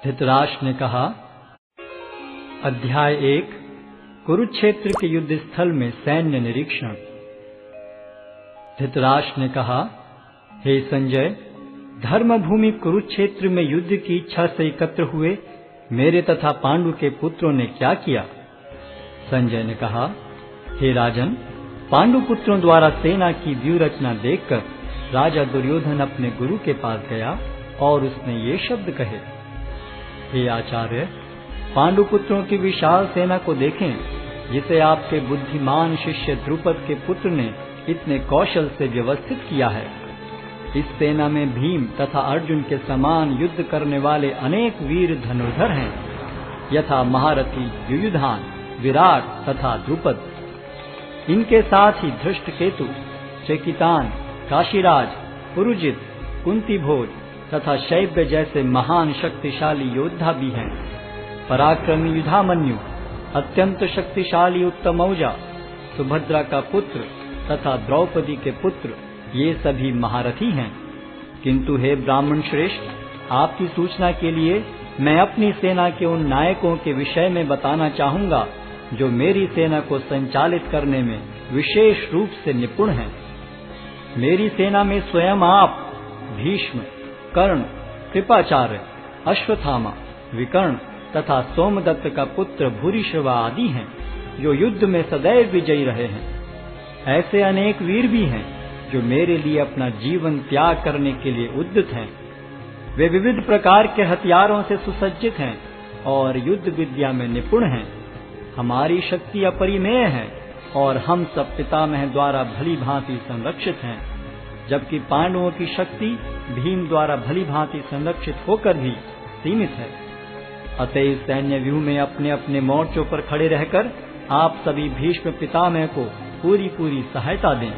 धृतराष्ट्र ने कहा, अध्याय 1 कुरुक्षेत्र के युद्ध स्थल में सैन्य निरीक्षण। धृतराष्ट्र ने कहा, हे संजय, धर्मभूमि कुरुक्षेत्र में युद्ध की इच्छा से एकत्र हुए मेरे तथा पांडु के पुत्रों ने क्या किया? संजय ने कहा, हे राजन, पांडु पुत्रों द्वारा सेना की व्यूह रचना देखकर राजा दुर्योधन अपने गुरु के पास गया और उसने ये शब्द कहे, हे आचार्य, पांडु पुत्रों की विशाल सेना को देखें, जिसे आपके बुद्धिमान शिष्य द्रुपद के पुत्र ने इतने कौशल से व्यवस्थित किया है। इस सेना में भीम तथा अर्जुन के समान युद्ध करने वाले अनेक वीर धनुर्धर हैं, यथा महारथी युयुधान, विराट तथा द्रुपद। इनके साथ ही धृष्टकेतु, चेकितान, काशीराज, पुरुजित, कुंतीभोज तथा शैब्य जैसे महान शक्तिशाली योद्धा भी हैं। पराक्रमी युधामन्यु, अत्यंत शक्तिशाली उत्तमौजा, सुभद्रा का पुत्र तथा द्रौपदी के पुत्र, ये सभी महारथी हैं। किंतु हे ब्राह्मण श्रेष्ठ, आपकी सूचना के लिए मैं अपनी सेना के उन नायकों के विषय में बताना चाहूंगा जो मेरी सेना को संचालित करने में विशेष रूप से निपुण हैं। मेरी सेना में स्वयं आप, भीष्म, कर्ण, कृपाचार्य, अश्वत्थामा, विकर्ण तथा सोमदत्त का पुत्र भूरिश्रवा आदि हैं, जो युद्ध में सदैव विजयी रहे हैं। ऐसे अनेक वीर भी हैं जो मेरे लिए अपना जीवन त्याग करने के लिए उद्यत हैं। वे विविध प्रकार के हथियारों से सुसज्जित हैं और युद्ध विद्या में निपुण हैं। हमारी शक्ति अपरिमेय है और हम सब पितामह द्वारा भली भांति संरक्षित हैं, जबकि पांडवों की शक्ति भीम द्वारा भली भांति संरक्षित होकर भी सीमित है। अतएव सैन्य व्यूह में अपने अपने मोर्चों पर खड़े रहकर आप सभी भीष्म पितामह को पूरी सहायता दें।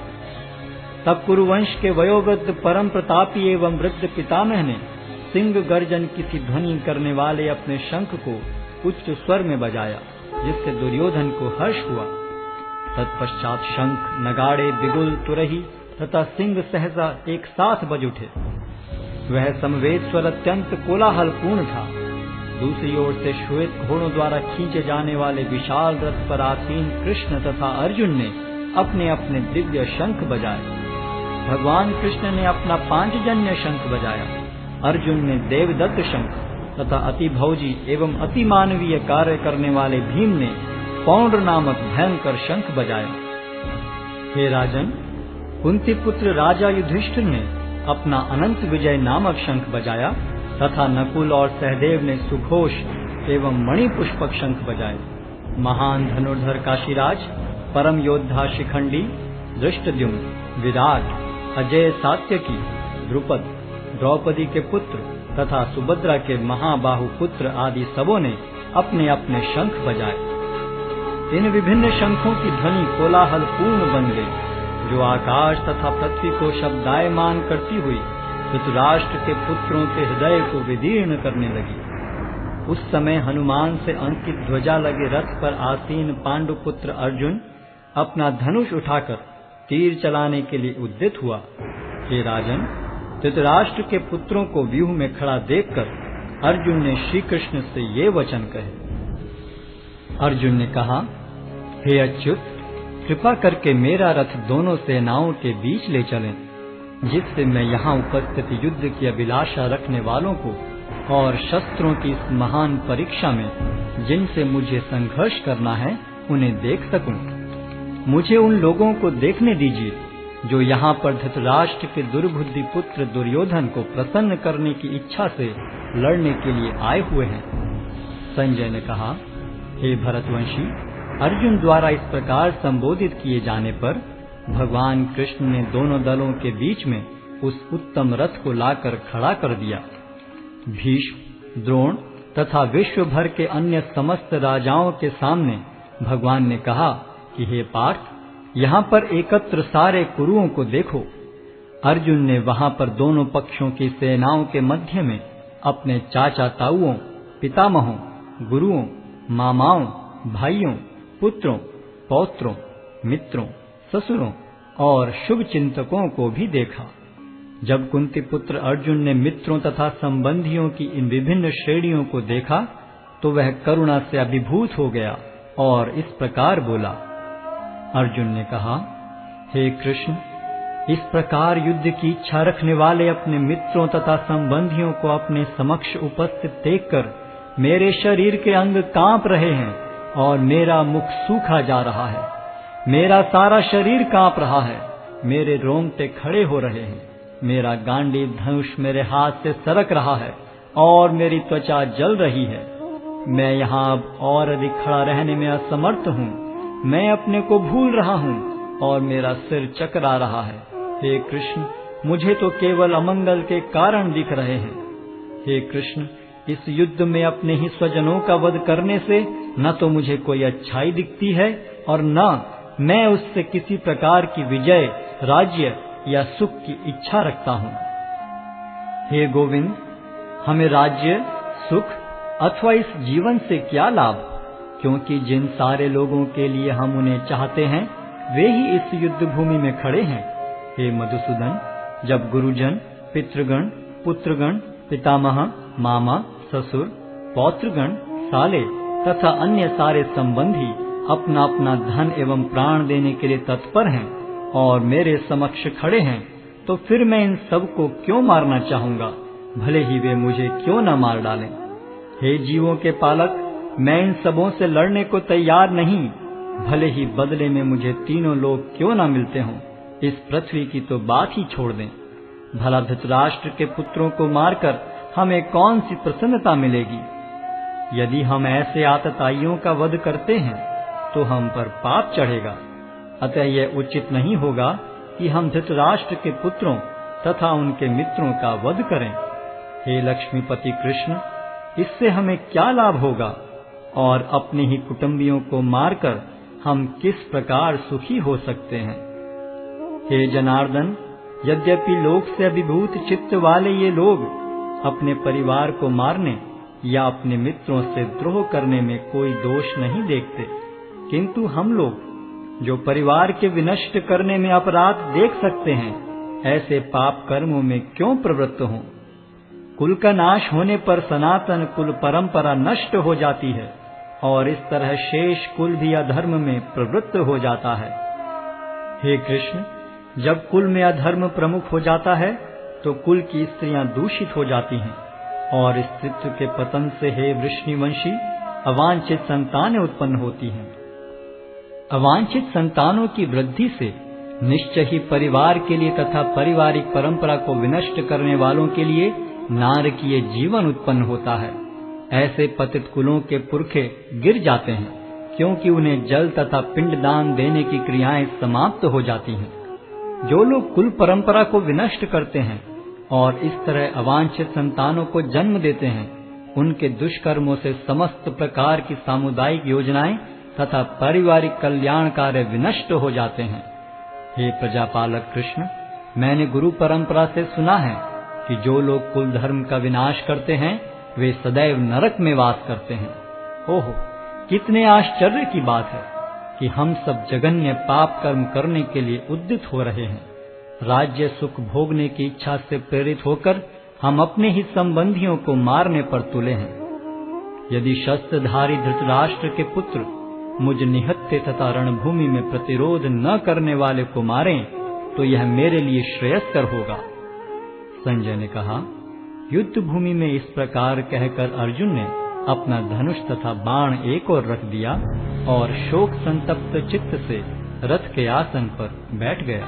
तब कुरुवंश के वयोवृद्ध परम प्रतापी एवं वृद्ध पितामह ने सिंह गर्जन की सी ध्वनि करने वाले अपने शंख को उच्च स्वर में बजाया, जिससे दुर्योधन को हर्ष हुआ। तत्पश्चात शंख, नगाड़े, बिगुल, तुरही तथा सिंह सहसा एक साथ बज उठे। वह समवेत स्वर अत्यंत कोलाहलपूर्ण था। दूसरी ओर से श्वेत घोड़ों द्वारा खींचे जाने वाले विशाल रथ पर आसीन कृष्ण तथा अर्जुन ने अपने अपने दिव्य शंख बजाए। भगवान कृष्ण ने अपना पांचजन्य शंख बजाया, अर्जुन ने देवदत्त शंख तथा अति भौजी एवं अति मानवीय कार्य करने वाले भीम ने पौंड्र नामक भयंकर शंख बजाया। हे राजन, कुंती पुत्र राजा युधिष्ठिर ने अपना अनंत विजय नामक शंख बजाया तथा नकुल और सहदेव ने सुघोष एवं मणिपुष्पक शंख बजाए। महान धनुर्धर काशीराज, परम योद्धा शिखंडी, धृष्टद्युम्न, विराट, अजय सात्यकी, द्रुपद, द्रौपदी के पुत्र तथा सुभद्रा के महाबाहु पुत्र आदि सबों ने अपने अपने शंख बजाए। इन विभिन्न शंखों की ध्वनि कोलाहल पूर्ण बन गई, जो आकाश तथा पृथ्वी को शब्दायमान करती हुई धृतराष्ट्र के पुत्रों के हृदय को विदीर्ण करने लगी। उस समय हनुमान से अंकित ध्वजा लगे रथ पर आसीन पांडु पुत्र अर्जुन अपना धनुष उठाकर तीर चलाने के लिए उद्यत हुआ। हे राजन, धृतराष्ट्र के पुत्रों को व्यूह में खड़ा देखकर अर्जुन ने श्री कृष्ण से ये वचन कहे। अर्जुन ने कहा, हे अच्युत, कृपा करके मेरा रथ दोनों सेनाओं के बीच ले चलें, जिससे मैं यहाँ उपस्थित युद्ध की अभिलाषा रखने वालों को और शस्त्रों की इस महान परीक्षा में जिनसे मुझे संघर्ष करना है उन्हें देख सकूं। मुझे उन लोगों को देखने दीजिए जो यहाँ पर धृतराष्ट्र के दुर्बुद्धि पुत्र दुर्योधन को प्रसन्न करने की इच्छा से लड़ने के लिए आए हुए हैं। संजय ने कहा, हे भरतवंशी, अर्जुन द्वारा इस प्रकार संबोधित किए जाने पर भगवान कृष्ण ने दोनों दलों के बीच में उस उत्तम रथ को लाकर खड़ा कर दिया। भीष्म, द्रोण तथा विश्व भर के अन्य समस्त राजाओं के सामने भगवान ने कहा कि हे पार्थ, यहाँ पर एकत्र सारे कुरुओं को देखो। अर्जुन ने वहाँ पर दोनों पक्षों की सेनाओं के मध्य में अपने चाचा ताऊओं, पितामहों, गुरुओं, मामाओं, भाइयों, पुत्रों, पौत्रों, मित्रों, ससुरों और शुभ चिंतकों को भी देखा। जब कुंती पुत्र अर्जुन ने मित्रों तथा संबंधियों की इन विभिन्न श्रेणियों को देखा तो वह करुणा से अभिभूत हो गया और इस प्रकार बोला। अर्जुन ने कहा, हे कृष्ण, इस प्रकार युद्ध की इच्छा रखने वाले अपने मित्रों तथा संबंधियों को अपने समक्ष उपस्थित देखकर मेरे शरीर के अंग कांप रहे हैं और मेरा मुख सूखा जा रहा है। मेरा सारा शरीर कांप रहा है, मेरे रोंगटे खड़े हो रहे हैं, मेरा गांडीव धनुष मेरे हाथ से सरक रहा है और मेरी त्वचा जल रही है। मैं यहाँ अब और अधिक खड़ा रहने में असमर्थ हूँ। मैं अपने को भूल रहा हूँ और मेरा सिर चकरा रहा है। हे कृष्ण, मुझे तो केवल अमंगल के कारण दिख रहे हैं। हे कृष्ण, इस युद्ध में अपने ही स्वजनों का वध करने से न तो मुझे कोई अच्छाई दिखती है और न मैं उससे किसी प्रकार की विजय, राज्य या सुख की इच्छा रखता हूँ। हे गोविंद, हमें राज्य, सुख अथवा इस जीवन से क्या लाभ, क्योंकि जिन सारे लोगों के लिए हम उन्हें चाहते हैं वे ही इस युद्ध भूमि में खड़े हैं। हे मधुसूदन, जब गुरुजन, पितृगण, पुत्रगण, पितामह, मामा, ससुर, पौत्रगण, साले तथा अन्य सारे संबंधी अपना अपना धन एवं प्राण देने के लिए तत्पर हैं और मेरे समक्ष खड़े हैं, तो फिर मैं इन सब को क्यों मारना चाहूंगा, भले ही वे मुझे क्यों न मार डालें। हे जीवों के पालक, मैं इन सबों से लड़ने को तैयार नहीं, भले ही बदले में मुझे तीनों लोग क्यों न मिलते हों। इस पृथ्वी की तो बात ही छोड़ दें। भला धृतराष्ट्र के पुत्रों को मारकर हमें कौन सी प्रसन्नता मिलेगी। यदि हम ऐसे आतताइयों का वध करते हैं तो हम पर पाप चढ़ेगा। अतः यह उचित नहीं होगा कि हम धृतराष्ट्र के पुत्रों तथा उनके मित्रों का वध करें। हे लक्ष्मीपति कृष्ण, इससे हमें क्या लाभ होगा और अपने ही कुटुंबियों को मारकर हम किस प्रकार सुखी हो सकते हैं। हे जनार्दन, यद्यपि लोक से अभिभूत चित्त वाले ये लोग अपने परिवार को मारने या अपने मित्रों से द्रोह करने में कोई दोष नहीं देखते, किंतु हम लोग जो परिवार के विनष्ट करने में अपराध देख सकते हैं, ऐसे पाप कर्मों में क्यों प्रवृत्त हों। कुल का नाश होने पर सनातन कुल परंपरा नष्ट हो जाती है और इस तरह शेष कुल भी अधर्म में प्रवृत्त हो जाता है। हे कृष्ण, जब कुल में अधर्म प्रमुख हो जाता है तो कुल की स्त्रियां दूषित हो जाती हैं और स्त्रीत्व के पतन से हे वृष्णिवंशी अवांछित संतानें उत्पन्न होती हैं। अवांछित संतानों की वृद्धि से निश्चय ही परिवार के लिए तथा पारिवारिक परंपरा को विनष्ट करने वालों के लिए नारकीय जीवन उत्पन्न होता है। ऐसे पतित कुलों के पुरखे गिर जाते हैं, क्योंकि उन्हें जल तथा पिंडदान देने की क्रियाएं समाप्त हो जाती हैं। जो लोग कुल परंपरा को विनष्ट करते हैं और इस तरह अवांछित संतानों को जन्म देते हैं, उनके दुष्कर्मों से समस्त प्रकार की सामुदायिक योजनाएं तथा पारिवारिक कल्याण कार्य विनष्ट हो जाते हैं। हे प्रजापालक कृष्ण, मैंने गुरु परंपरा से सुना है कि जो लोग कुल धर्म का विनाश करते हैं वे सदैव नरक में वास करते हैं। ओहो, कितने आश्चर्य की बात है कि हम सब जघन्य पाप कर्म करने के लिए उद्यत हो रहे हैं। राज्य सुख भोगने की इच्छा से प्रेरित होकर हम अपने ही संबंधियों को मारने पर तुले हैं। यदि शस्त्रधारी धृतराष्ट्र के पुत्र मुझ निहत्थे तथा रणभूमि में प्रतिरोध न करने वाले को मारें तो यह मेरे लिए श्रेयस्कर होगा। संजय ने कहा, युद्ध भूमि में इस प्रकार कहकर अर्जुन ने अपना धनुष तथा बाण एक ओर रख दिया और शोक संतप्त चित्त से रथ के आसन पर बैठ गया।